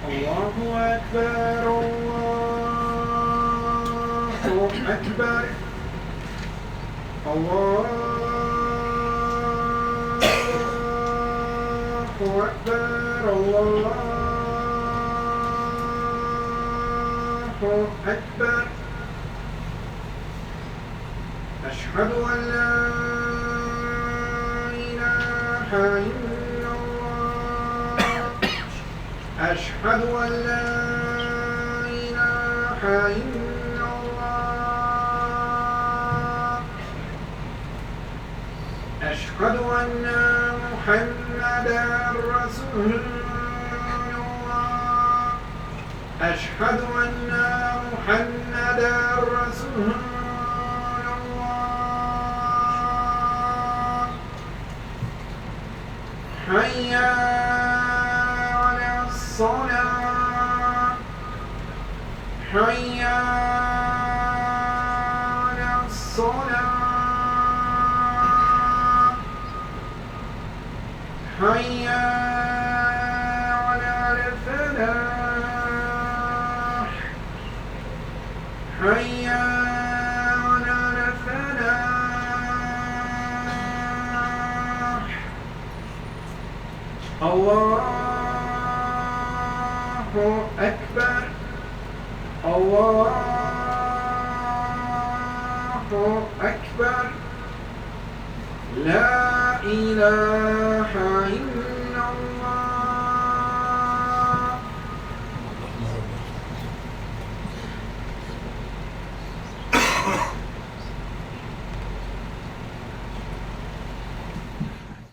الله أكبر الله أكبر الله أكبر الله أكبر أشهد أن لا إله إلا الله أشهد أن لا إله إلا الله أشهد أن محمدا رسول الله أشهد أن محمدا رسول الله حي على الصلاة حي على الصلاة حي على الفلاح حي على الفلاح الله أكبر الله أكبر لا إله